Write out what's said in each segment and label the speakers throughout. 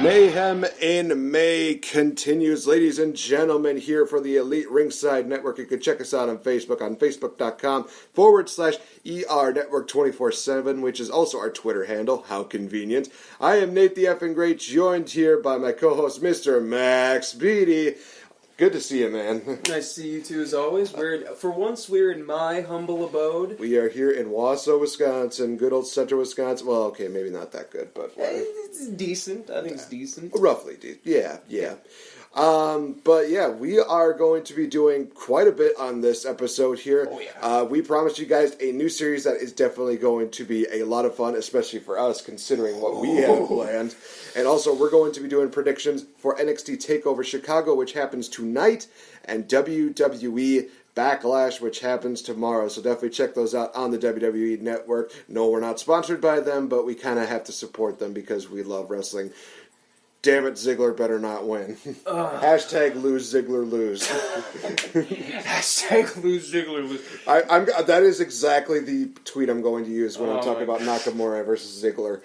Speaker 1: Mayhem in May continues, ladies and gentlemen, here for the Elite Ringside Network. You can check us out on Facebook, on facebook.com/ER Network 24/7, which is also our Twitter handle. How convenient. I am Nate the Effing Great, joined here by my co-host, Mr. Max Beatty. Good to see you, man.
Speaker 2: Nice to see you too, as always. For once, we're in my humble abode.
Speaker 1: We are here in Wausau, Wisconsin, good old central Wisconsin. Well, okay, maybe not that good, but
Speaker 2: it's decent. I think it's decent.
Speaker 1: Roughly, yeah. But yeah, we are going to be doing quite a bit on this episode here.
Speaker 2: Oh, yeah.
Speaker 1: We promised you guys a new series that is definitely going to be a lot of fun, especially for us, considering what we have planned. And also, we're going to be doing predictions for NXT TakeOver Chicago, which happens tonight, and WWE Backlash, which happens tomorrow. So definitely check those out on the WWE Network. No, we're not sponsored by them, but we kind of have to support them because we love wrestling. Damn it, Ziggler better not win. Hashtag lose Ziggler lose.
Speaker 2: Hashtag lose Ziggler lose.
Speaker 1: That is exactly the tweet I'm going to use when I'm talking about Nakamura versus Ziggler.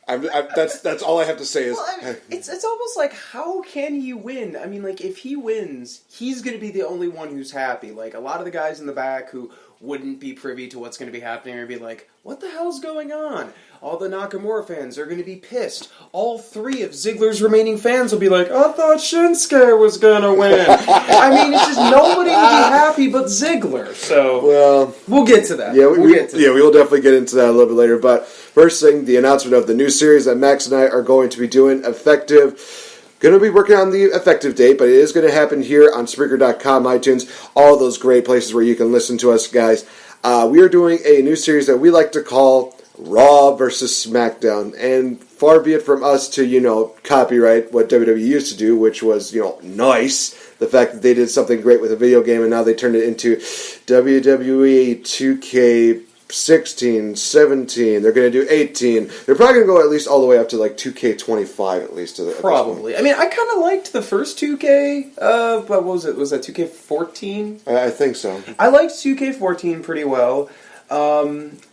Speaker 1: That's all I have to say is...
Speaker 2: Well, it's almost like, how can he win? I mean, like, if he wins, he's going to be the only one who's happy. Like, a lot of the guys in the back who wouldn't be privy to what's going to be happening are going to be like, what the hell's going on? All the Nakamura fans are going to be pissed. All three of Ziggler's remaining fans will be like, I thought Shinsuke was going to win. I mean, it's just nobody will be happy but Ziggler. So,
Speaker 1: well,
Speaker 2: we'll get to that.
Speaker 1: Yeah, we will definitely get into that a little bit later. But first thing, the announcement of the new series that Max and I are going to be doing, effective. Going to be working on the effective date, but it is going to happen here on Spreaker.com, iTunes, all those great places where you can listen to us, guys. We are doing a new series that we like to call Raw versus SmackDown, and far be it from us to, copyright what WWE used to do, which was, nice. The fact that they did something great with a video game, and now they turned it into WWE 2K16, 17. They're going to do 18. They're probably going to go at least all the way up to like 2K25 at least.
Speaker 2: Probably. I mean, I kind of liked the first 2K. But what was it? Was that 2K14?
Speaker 1: I think so.
Speaker 2: I liked 2K14 pretty well.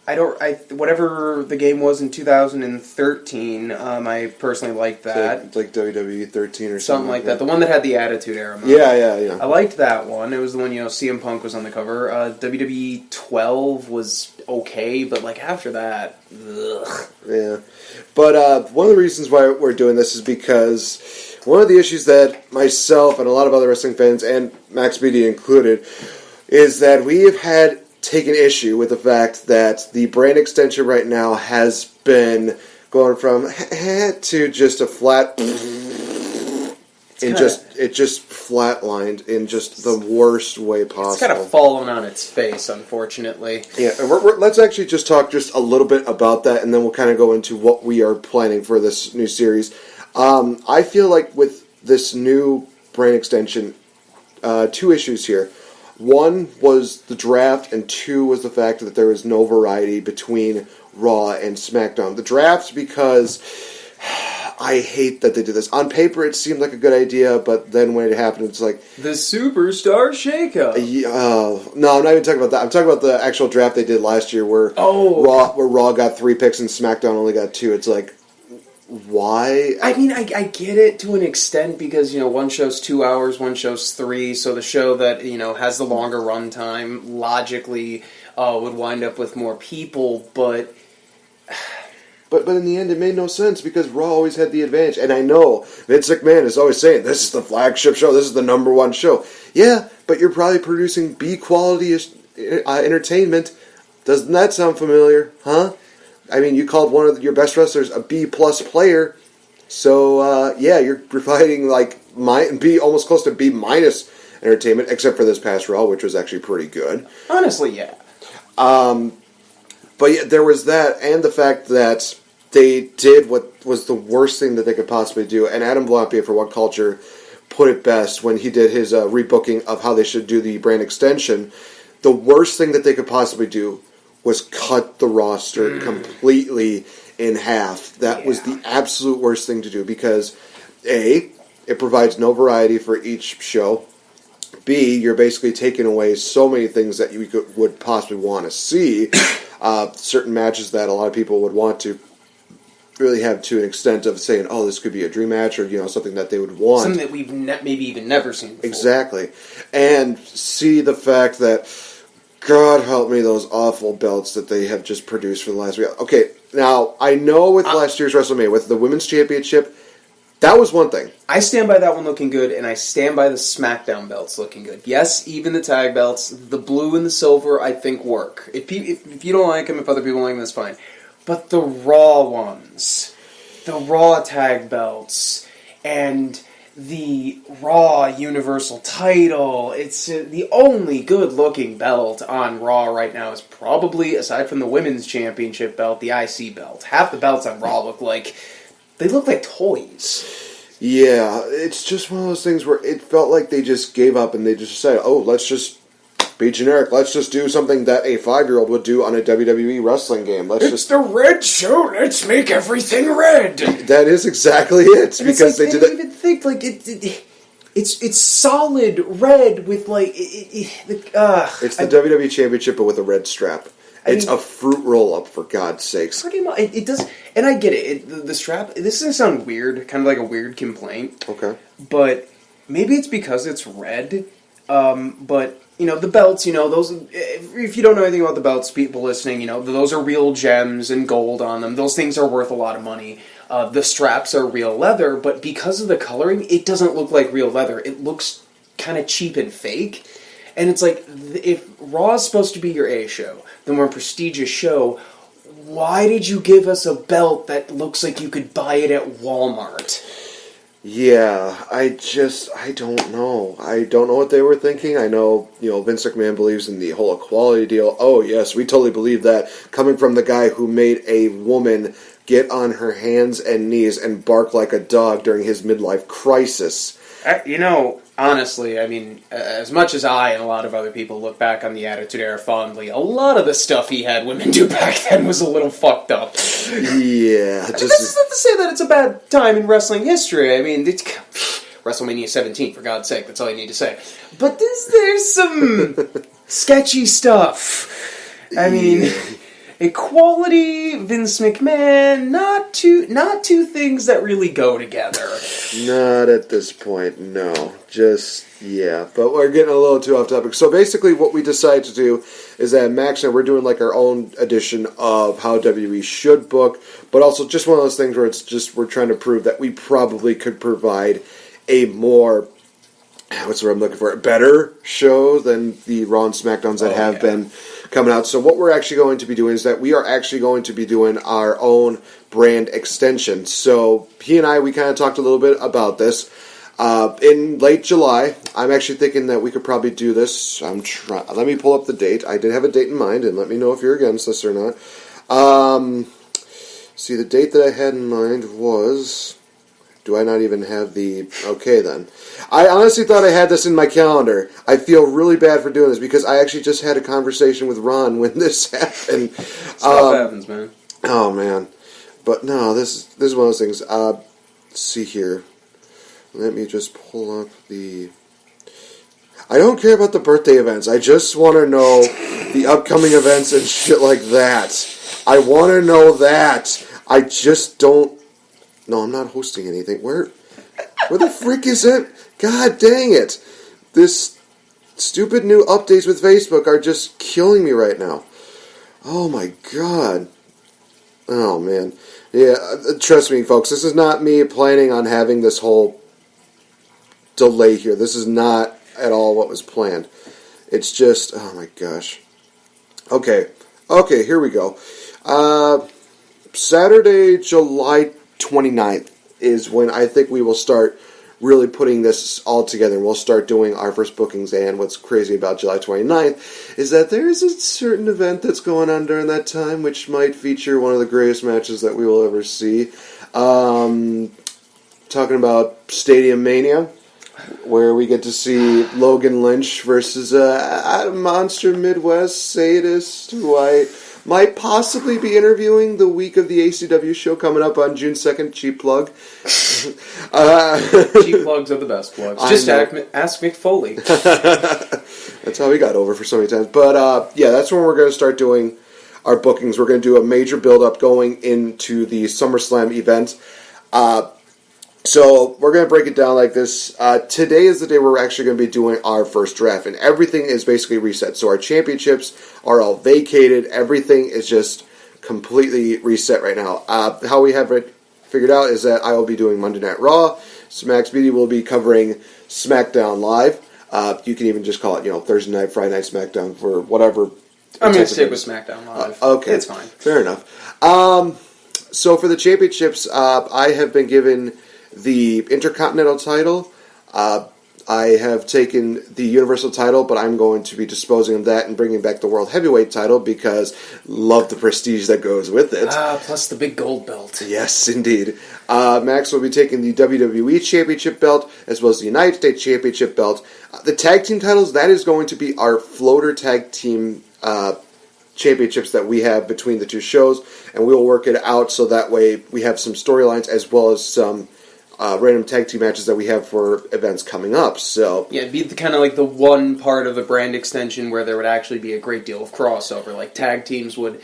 Speaker 2: Whatever the game was in 2013, I personally liked that.
Speaker 1: It's like WWE 13 or
Speaker 2: something like that. The one that had the Attitude Era mode.
Speaker 1: Yeah.
Speaker 2: I liked that one. It was the one, CM Punk was on the cover. WWE 12 was okay, but like after that, ugh.
Speaker 1: Yeah. But one of the reasons why we're doing this is because one of the issues that myself and a lot of other wrestling fans, and Max Beatty included, is that we have had taken issue with the fact that the brand extension right now has been going from to just a flat, it just flatlined in just the worst way possible.
Speaker 2: It's kind of fallen on its face, unfortunately.
Speaker 1: Yeah, and let's actually just talk just a little bit about that, and then we'll kind of go into what we are planning for this new series. I feel like with this new brand extension, two issues here. One was the draft, and two was the fact that there was no variety between Raw and SmackDown. The draft, because I hate that they did this. On paper, it seemed like a good idea, but then when it happened, it's like...
Speaker 2: The Superstar Shakeup.
Speaker 1: No, I'm not even talking about that. I'm talking about the actual draft they did last year where Raw got 3 picks and SmackDown only got 2. It's like... Why?
Speaker 2: I mean, I get it to an extent because, one show's 2 hours, one show's 3, so the show that, has the longer runtime logically would wind up with more people, but...
Speaker 1: But in the end, it made no sense because Raw always had the advantage. And I know Vince McMahon is always saying, this is the flagship show, this is the number one show. Yeah, but you're probably producing B-quality entertainment. Doesn't that sound familiar? Huh? I mean, you called one of your best wrestlers a B-plus player, so you're providing like B almost close to B-minus entertainment, except for this past Raw, which was actually pretty good.
Speaker 2: Honestly, yeah.
Speaker 1: But yeah, there was that, and the fact that they did what was the worst thing that they could possibly do, and Adam Blampied for What Culture put it best when he did his rebooking of how they should do the brand extension. The worst thing that they could possibly do was cut the roster completely in half. That was the absolute worst thing to do because, A, it provides no variety for each show. B, you're basically taking away so many things that you would possibly want to see. Certain matches that a lot of people would want to really have to an extent of saying, oh, this could be a dream match or, something that they would want.
Speaker 2: Something that we've maybe even never seen before.
Speaker 1: Exactly. And see the fact that, God help me, those awful belts that they have just produced for the last week. Okay, now, I know with last year's WrestleMania, with the Women's Championship, that was one thing.
Speaker 2: I stand by that one looking good, and I stand by the SmackDown belts looking good. Yes, even the tag belts, the blue and the silver, I think work. If you don't like them, if other people like them, that's fine. But the Raw ones, the Raw tag belts, and the Raw Universal title, it's the only good-looking belt on Raw right now is probably, aside from the Women's Championship belt, the IC belt. Half the belts on Raw look like toys.
Speaker 1: Yeah, it's just one of those things where it felt like they just gave up and they just said, oh, let's just be generic. Let's just do something that a 5-year-old would do on a WWE wrestling game.
Speaker 2: It's the red show. Let's make everything red.
Speaker 1: That is exactly it.
Speaker 2: And
Speaker 1: because
Speaker 2: they didn't even think it's solid red with it's
Speaker 1: the WWE Championship but with a red strap. It's a fruit roll-up, for God's sakes.
Speaker 2: Pretty much. It does, and I get it. The strap, this is going to sound weird, kind of like a weird complaint.
Speaker 1: Okay.
Speaker 2: But maybe it's because it's red. But, the belts, those, if you don't know anything about the belts, people listening, those are real gems and gold on them. Those things are worth a lot of money. The straps are real leather, but because of the coloring, it doesn't look like real leather. It looks kind of cheap and fake. And it's like, if Raw is supposed to be your A show, the more prestigious show, why did you give us a belt that looks like you could buy it at Walmart?
Speaker 1: Yeah, I don't know. I don't know what they were thinking. I know, Vince McMahon believes in the whole equality deal. Oh, yes, we totally believe that. Coming from the guy who made a woman get on her hands and knees and bark like a dog during his midlife crisis.
Speaker 2: Honestly, as much as I and a lot of other people look back on the Attitude Era fondly, a lot of the stuff he had women do back then was a little fucked up.
Speaker 1: Yeah.
Speaker 2: That's not to say that it's a bad time in wrestling history. It's WrestleMania 17, for God's sake, that's all you need to say. But there's some sketchy stuff. Equality, Vince McMahon, not two things that really go together.
Speaker 1: Not at this point, no. Yeah. But we're getting a little too off topic. So basically what we decided to do is that Max and I, we're doing like our own edition of how WWE should book, but also just one of those things where it's just we're trying to prove that we probably could provide a more, what's the word I'm looking for, a better show than the Raw and SmackDowns that have been coming out. So what we're actually going to be doing is that we are actually going to be doing our own brand extension. So he and I, we kind of talked a little bit about this. In late July, I'm actually thinking that we could probably do this. Let me pull up the date. I did have a date in mind, and let me know if you're against this or not. See, the date that I had in mind was... Do I not even have the... Okay, then. I honestly thought I had this in my calendar. I feel really bad for doing this because I actually just had a conversation with Ron when this happened.
Speaker 2: Stuff happens, man.
Speaker 1: Oh, man. But no, this is one of those things. Let's see here. Let me just pull up the... I don't care about the birthday events. I just want to know the upcoming events and shit like that. I want to know that. I just don't... No, I'm not hosting anything. Where the frick is it? God dang it. This stupid new updates with Facebook are just killing me right now. Oh my God. Oh man. Yeah, trust me folks, this is not me planning on having this whole delay here. This is not at all what was planned. It's just, oh my gosh. Okay, here we go. Saturday, July 29th is when I think we will start really putting this all together. We'll start doing our first bookings, and what's crazy about July 29th is that there is a certain event that's going on during that time which might feature one of the greatest matches that we will ever see. Talking about Stadium Mania, where we get to see Logan Lynch versus a monster Midwest sadist who I might possibly be interviewing the week of the ACW show coming up on June 2nd. Cheap plug.
Speaker 2: Cheap plugs are the best plugs. Just ask Mick Foley.
Speaker 1: That's how we got over for so many times. But, yeah, that's when we're going to start doing our bookings. We're going to do a major build-up going into the SummerSlam event. So we're going to break it down like this. Today is the day we're actually going to be doing our first draft, and everything is basically reset. So our championships are all vacated. Everything is just completely reset right now. How we have it figured out is that I will be doing Monday Night Raw. Max Beatty will be covering SmackDown Live. You can even just call it, Thursday night, Friday night SmackDown for whatever.
Speaker 2: I'm going to stick with SmackDown Live.
Speaker 1: Okay.
Speaker 2: It's fine.
Speaker 1: Fair enough. So for the championships, I have been given the Intercontinental title. I have taken the Universal title, but I'm going to be disposing of that and bringing back the World Heavyweight title because love the prestige that goes with it.
Speaker 2: Plus the big gold belt.
Speaker 1: Yes, indeed. Max will be taking the WWE Championship belt as well as the United States Championship belt. The tag team titles, that is going to be our floater tag team championships that we have between the two shows, and we will work it out so that way we have some storylines as well as some random tag team matches that we have for events coming up. So
Speaker 2: yeah, it'd be kind of like the one part of the brand extension where there would actually be a great deal of crossover. Like tag teams wouldn't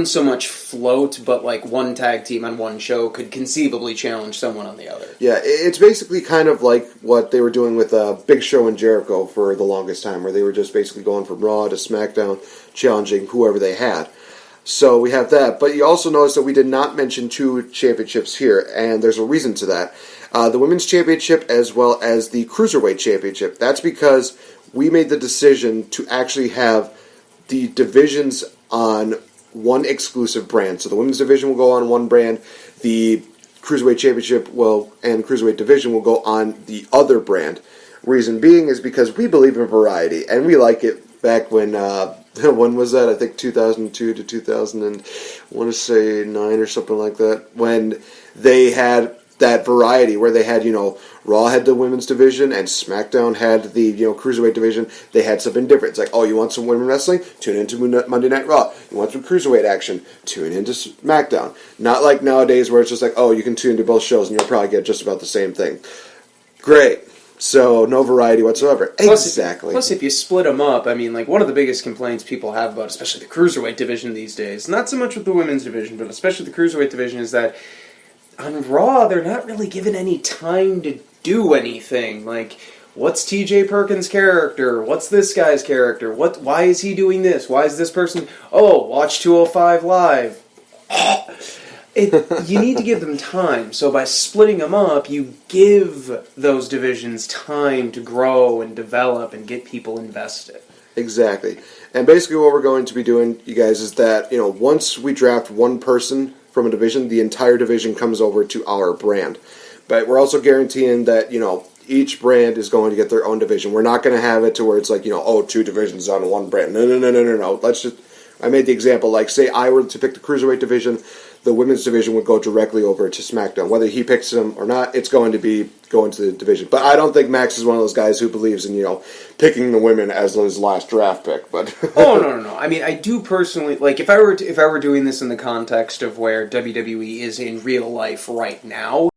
Speaker 2: so much float, but like one tag team on one show could conceivably challenge someone on the other.
Speaker 1: Yeah, it's basically kind of like what they were doing with Big Show and Jericho for the longest time, where they were just basically going from Raw to SmackDown, challenging whoever they had. So we have that, but you also notice that we did not mention two championships here, and there's a reason to that. The Women's Championship as well as the Cruiserweight Championship. That's because we made the decision to actually have the divisions on one exclusive brand. So the Women's Division will go on one brand, the Cruiserweight Championship and Cruiserweight Division will go on the other brand. Reason being is because we believe in variety, and we like it back when... when was that? I think 2002 to 2009 or something like that. When they had that variety where they had, Raw had the women's division and SmackDown had the, Cruiserweight division. They had something different. It's like, oh, you want some women wrestling? Tune into Monday Night Raw. You want some Cruiserweight action? Tune into SmackDown. Not like nowadays where it's just like, oh, you can tune into both shows and you'll probably get just about the same thing. Great. So, no variety whatsoever. Exactly.
Speaker 2: Plus, if you split them up, I mean, like, one of the biggest complaints people have about, especially the Cruiserweight division these days, not so much with the women's division, but especially the Cruiserweight division, is that on Raw, they're not really given any time to do anything. Like, what's TJ Perkins' character? What's this guy's character? Why is he doing this? Why is this person... Oh, watch 205 Live. You need to give them time. So by splitting them up, you give those divisions time to grow and develop and get people invested.
Speaker 1: Exactly. And basically what we're going to be doing, you guys, is that, once we draft one person from a division, the entire division comes over to our brand. But we're also guaranteeing that, each brand is going to get their own division. We're not going to have it to where it's like, two divisions on one brand. No. I made the example, like, say I were to pick the Cruiserweight division, the women's division would go directly over to SmackDown. Whether he picks them or not, it's going to be going to the division. But I don't think Max is one of those guys who believes in, picking the women as his last draft pick. But
Speaker 2: oh, no. I mean, I do personally, like, if I were doing this in the context of where WWE is in real life right now,